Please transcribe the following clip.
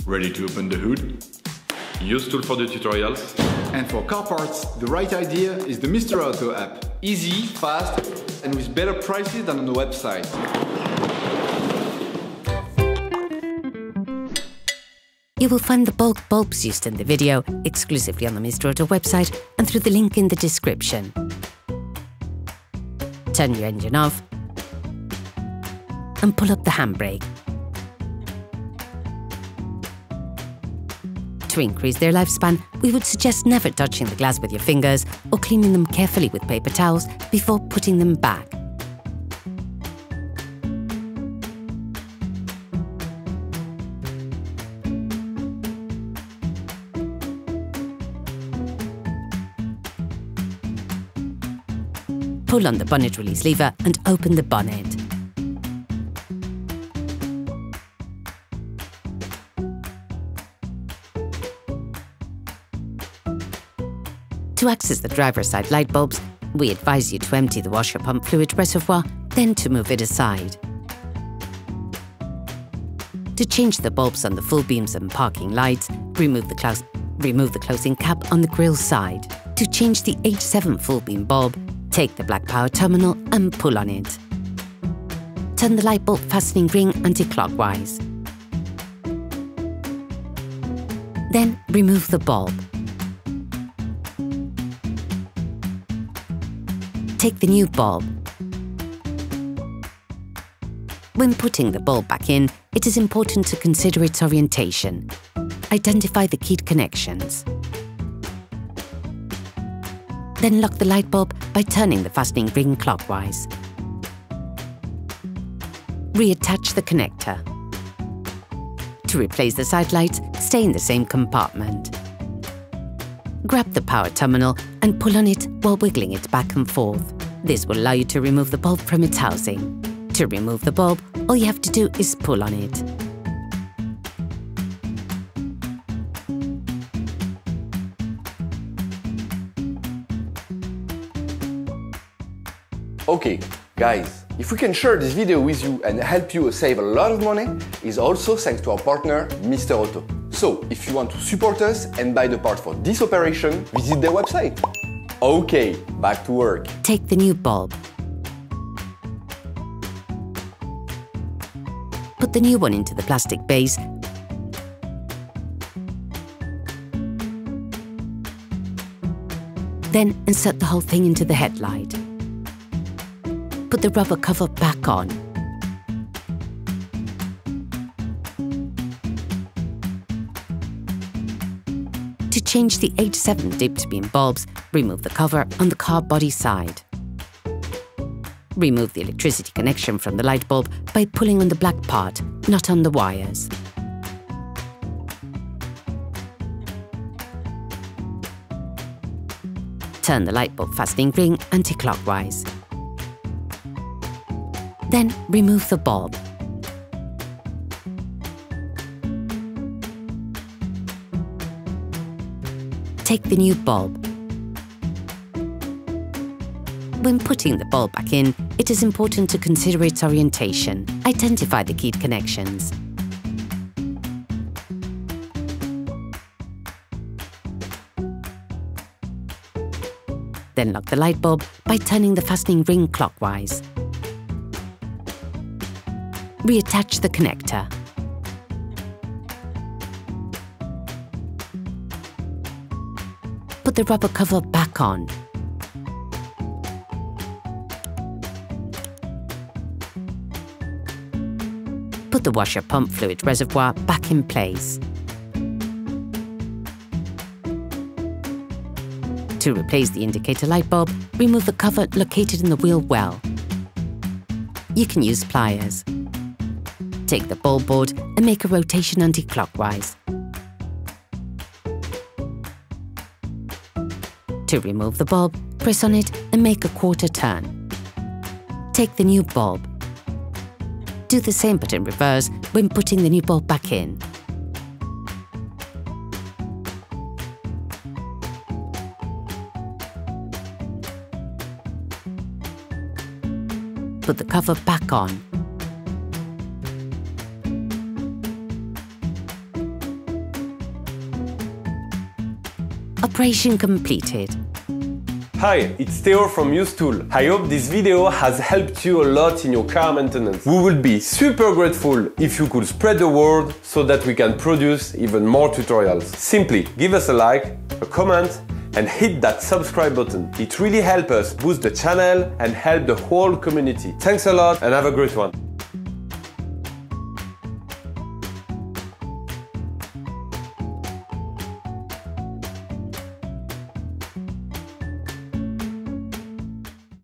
Ready to open the hood? Usetool for the tutorials. And for car parts, the right idea is the Mr. Auto app. Easy, fast, and with better prices than on the website. You will find the bulk bulbs used in the video exclusively on the Mr. Auto website and through the link in the description. Turn your engine off and pull up the handbrake. To increase their lifespan, we would suggest never touching the glass with your fingers or cleaning them carefully with paper towels before putting them back. Pull on the bonnet release lever and open the bonnet. To access the driver's side light bulbs, we advise you to empty the washer pump fluid reservoir, then to move it aside. To change the bulbs on the full beams and parking lights, remove the closing cap on the grille side. To change the H7 full beam bulb, take the black power terminal and pull on it. Turn the light bulb fastening ring anti-clockwise. Then remove the bulb. Take the new bulb. When putting the bulb back in, it is important to consider its orientation. Identify the keyed connections. Then lock the light bulb by turning the fastening ring clockwise. Reattach the connector. To replace the side lights, stay in the same compartment. Grab the power terminal and pull on it while wiggling it back and forth. This will allow you to remove the bulb from its housing. To remove the bulb, all you have to do is pull on it. Okay, guys, if we can share this video with you and help you save a lot of money, is also thanks to our partner, Mr. Auto. So, if you want to support us and buy the part for this operation, visit their website. Okay, back to work. Take the new bulb. Put the new one into the plastic base. Then insert the whole thing into the headlight. Put the rubber cover back on. To change the H7 dipped beam bulbs, remove the cover on the car body side. Remove the electricity connection from the light bulb by pulling on the black part, not on the wires. Turn the light bulb fastening ring anti-clockwise. Then remove the bulb. Take the new bulb. When putting the bulb back in, it is important to consider its orientation. Identify the keyed connections. Then lock the light bulb by turning the fastening ring clockwise. Reattach the connector. Put the rubber cover back on. Put the washer pump fluid reservoir back in place. To replace the indicator light bulb, remove the cover located in the wheel well. You can use pliers. Take the bulb board and make a rotation anti-clockwise. To remove the bulb, press on it and make a quarter turn. Take the new bulb. Do the same but in reverse when putting the new bulb back in. Put the cover back on. Operation completed. Hi, it's Theo from Usetool. I hope this video has helped you a lot in your car maintenance. We would be super grateful if you could spread the word so that we can produce even more tutorials. Simply give us a like, a comment, and hit that subscribe button. It really helps us boost the channel and help the whole community. Thanks a lot and have a great one.